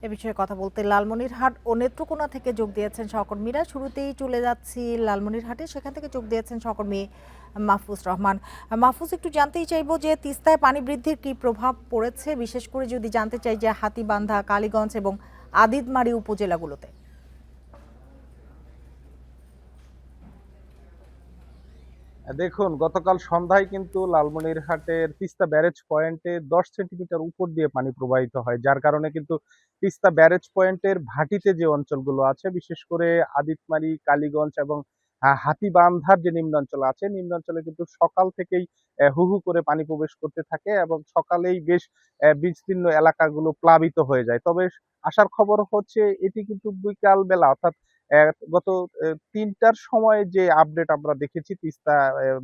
এ বিষয়ে কথা বলতে লালমনিরহাট ও নেত্রকোনা থেকে যোগ দিয়েছেন সহকর্মীরা। শুরুতেই চলে যাচ্ছি লালমনিরহাটে, সেখান থেকে যোগ দিয়েছেন সহকর্মী মাহফুজ রহমান। মাহফুজ, একটু জানতেই চাইবো যে তিস্তায় পানি বৃদ্ধির কি প্রভাব পড়েছে, বিশেষ করে যদি জানতে চাই যে হাতীবান্ধা, কালীগঞ্জ এবং আদিতমারি উপজেলাগুলোতে। দেখুন, গতকাল সন্ধ্যায় কিন্তু লালমনিরহাটের তিস্তা ব্যারেজ পয়েন্টে 10 সেন্টিমিটার উপর দিয়ে পানি প্রবাহিত হয়, যার কারণে কিন্তু তিস্তা ব্যারেজ পয়েন্টের ভাটিতে যে অঞ্চলগুলো আছে, বিশেষ করে আদিতমারি, কালীগঞ্জ এবং হাতীবান্ধার যে নিম্নাঞ্চল আছে, নিম্নাঞ্চলে কিন্তু সকাল থেকেই হু হু করে পানি প্রবেশ করতে থাকে এবং সকালেই বেশ বিস্তীর্ণ এলাকাগুলো প্লাবিত হয়ে যায়। তবে আসার খবর হচ্ছে এটি কিন্তু বিকাল বেলা, অর্থাৎ গত ৩টার সময় যে আপডেট আমরা দেখেছি তিস্তা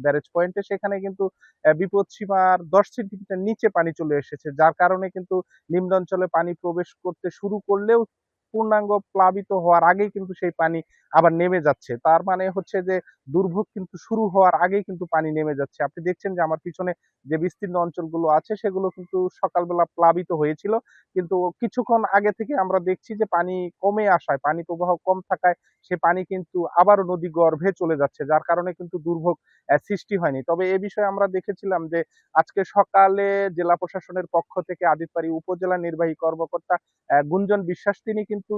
ব্যারেজ পয়েন্টে, সেখানে কিন্তু বিপদসীমার 10 সেন্টিমিটার নিচে পানি চলে এসেছে, যার কারণে কিন্তু নিম্নাঞ্চলে পানি প্রবেশ করতে শুরু করলেও পূর্ণাঙ্গ প্লাবিত হওয়ার আগেই কিন্তু সেই পানি আবার নেমে যাচ্ছে। তার মানে হচ্ছে যে দুর্ভোগ কিন্তু শুরু হওয়ার আগেই কিন্তু পানি নেমে যাচ্ছে। আপনি দেখছেন যে আমার পিছনে যে বিস্তীর্ণ অঞ্চলগুলো আছে, সেগুলো কিন্তু সকালবেলা প্লাবিত হয়েছিল, কিন্তু কিছুক্ষণ আগে থেকে আমরা দেখছি যে পানি কমে আসায়, পানি প্রবাহ কম থাকায় সে পানি কিন্তু আবারও নদী গর্ভে চলে যাচ্ছে, যার কারণে কিন্তু দুর্ভোগ সৃষ্টি হয়নি। তবে এ বিষয়ে আমরা দেখেছিলাম যে আজকে সকালে জেলা প্রশাসনের পক্ষ থেকে আদিতবাড়ী উপজেলা নির্বাহী কর্মকর্তা গুঞ্জন বিশ্বাস তিনি কিন্তু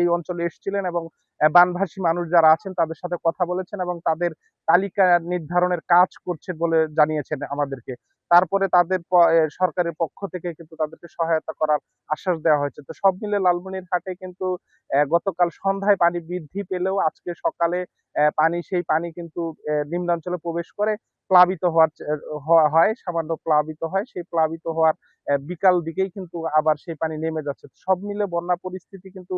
এই অঞ্চলে এসেছিলেন এবং বানভাসী মানুষ যারা আছেন তাদের সাথে কথা বলেছেন এবং তাদের তালিকা নির্ধারণের কাজ করছেন বলে জানিয়েছেন আমাদেরকে। তারপরে তাদের সরকারের পক্ষ থেকে কিন্তু তাদেরকে সহায়তা করার আশ্বাস দেওয়া হয়েছে। তো সব মিলে লালমনিরহাটে কিন্তু গতকাল সন্ধ্যায় পানি বৃদ্ধি পেলেও আজকে সকালে সেই পানি কিন্তু নিম্নাঞ্চলে প্রবেশ করে প্লাবিত হওয়া হয়, সামান্য প্লাবিত হয়। সেই প্লাবিত হওয়ার বিকাল দিকেই কিন্তু আবার সেই পানি নেমে যাচ্ছে। সব মিলে বন্যা পরিস্থিতি কিন্তু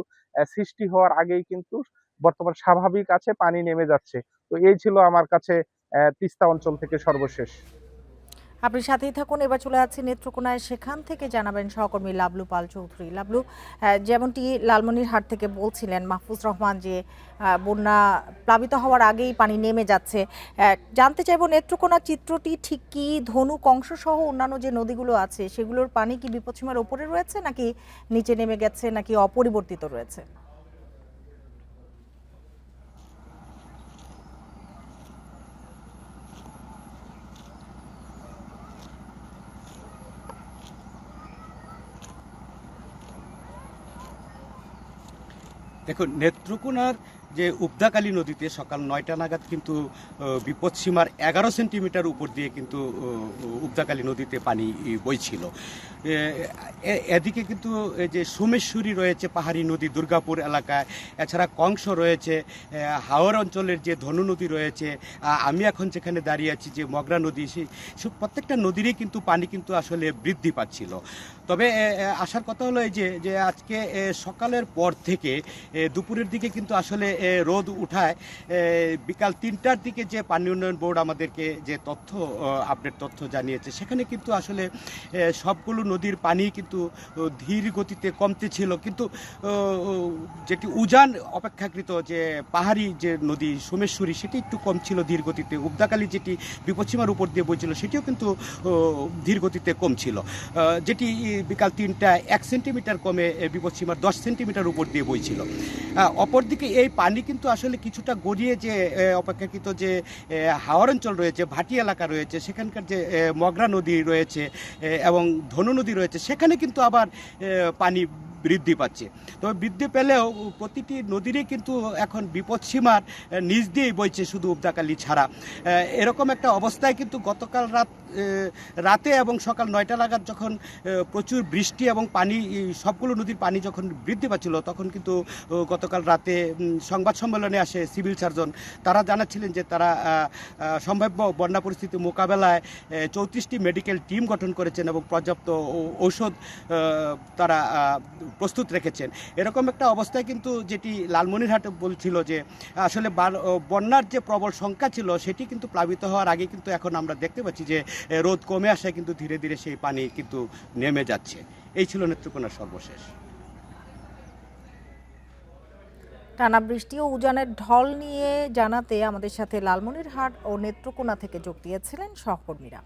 সৃষ্টি হওয়ার আগেই কিন্তু বর্তমান স্বাভাবিক আছে, পানি নেমে যাচ্ছে। তো এই ছিল আমার কাছে তিস্তা অঞ্চল থেকে সর্বশেষ। আপনি সাথেই থাকুন, এবার চলে যাচ্ছি নেত্রকোনায়, সেখান থেকে জানাবেন সহকর্মী লাবলু পাল চৌধুরী। লাবলু, যেমনটি লালমনিরহাট থেকে বলছিলেন মাহফুজ রহমান যে বন্যা প্লাবিত হওয়ার আগেই পানি নেমে যাচ্ছে, জানতে চাইবো নেত্রকোনার চিত্রটি ঠিক কি? ধনু, কংস সহ অন্যান্য যে নদীগুলো আছে সেগুলোর পানি কি বিপদসীমার ওপরে রয়েছে, নাকি নিচে নেমে গেছে, নাকি অপরিবর্তিত রয়েছে? দেখুন, নেত্রকোনার যে উবদাকালী নদীতে সকাল ৯টা নাগাদ কিন্তু বিপদসীমার ১১ সেন্টিমিটার উপর দিয়ে কিন্তু উবদাকালী নদীতে পানি বইছিল। এদিকে কিন্তু এই যে সোমেশ্বরী রয়েছে পাহাড়ি নদী দুর্গাপুর এলাকায়, এছাড়া কংস রয়েছে, হাওর অঞ্চলের যে ধনু নদী রয়েছে, আমি এখন যেখানে দাঁড়িয়ে আছি যে মগরা নদী, সেই প্রত্যেকটা নদীরই কিন্তু পানি কিন্তু আসলে বৃদ্ধি পাচ্ছিল। তবে আসার কথা হলো এই যে আজকে সকালের পর থেকে দুপুরের দিকে কিন্তু আসলে রোদ উঠায় বিকাল ৩টার দিকে যে পানি উন্নয়ন বোর্ড আমাদেরকে যে আপডেট তথ্য জানিয়েছে, সেখানে কিন্তু আসলে সবগুলো নদীর পানি কিন্তু ধীর গতিতে কমতে ছিল, কিন্তু যেটি উজান অপেক্ষাকৃত যে পাহাড়ি যে নদী সোমেশ্বরী, সেটি একটু কম ছিল ধীর গতিতে। উবদাকালী যেটি বিপদসীমার উপর দিয়ে বইছিল, সেটিও কিন্তু ধীর গতিতে কম ছিল, যেটি বিকাল ৩টায় ১ সেন্টিমিটার কমে বিপদসীমার ১০ সেন্টিমিটার উপর দিয়ে বইছিল। অপরদিকে এই পানি কিন্তু আসলে কিছুটা গড়িয়ে যে অপেক্ষাকৃত যে হাওর অঞ্চল রয়েছে, ভাটি এলাকা রয়েছে, সেখানকার যে মগরা নদী রয়েছে এবং ধনু নদী রয়েছে, সেখানে কিন্তু আবার পানি বৃদ্ধি পাচ্ছে। তবে বৃদ্ধি পেলেও প্রতিটি নদীরই কিন্তু এখন বিপদসীমার নিচ দিয়েই বইছে, শুধু উবদাকালী ছাড়া। এরকম একটা অবস্থায় কিন্তু গতকাল রাতে এবং সকাল ৯টা নাগাদ যখন প্রচুর বৃষ্টি এবং পানি, সবগুলো নদীর পানি যখন বৃদ্ধি পাচ্ছিল, তখন কিন্তু গতকাল রাতে সংবাদ সম্মেলনে আসে সিভিল সার্জন। তারা জানাচ্ছিলেন যে তারা সম্ভাব্য বন্যা পরিস্থিতি মোকাবেলায় ৩৪টি মেডিকেল টিম গঠন করেছেন এবং পর্যাপ্ত ঔষধ তারা প্রস্তুত রেখেছেন। এরকম একটা অবস্থায় কিন্তু যেটি লালমনিরহাটে বলছিল যে আসলে বন্যার যে প্রবল সংখ্যা ছিল, সেটি কিন্তু প্লাবিত হওয়ার আগে কিন্তু এখন আমরা দেখতে পাচ্ছি যে রোদ কমে আসায় কিন্তু ধীরে ধীরে সেই পানি কিন্তু নেমে যাচ্ছে। এই ছিল নেত্রকোনার সর্বশেষ। টানা বৃষ্টি ও উজানের ঢল নিয়ে জানাতে আমাদের সাথে লালমনিরহাট ও নেত্রকোনা থেকে যোগ দিয়েছিলেন সহকর্মীরা।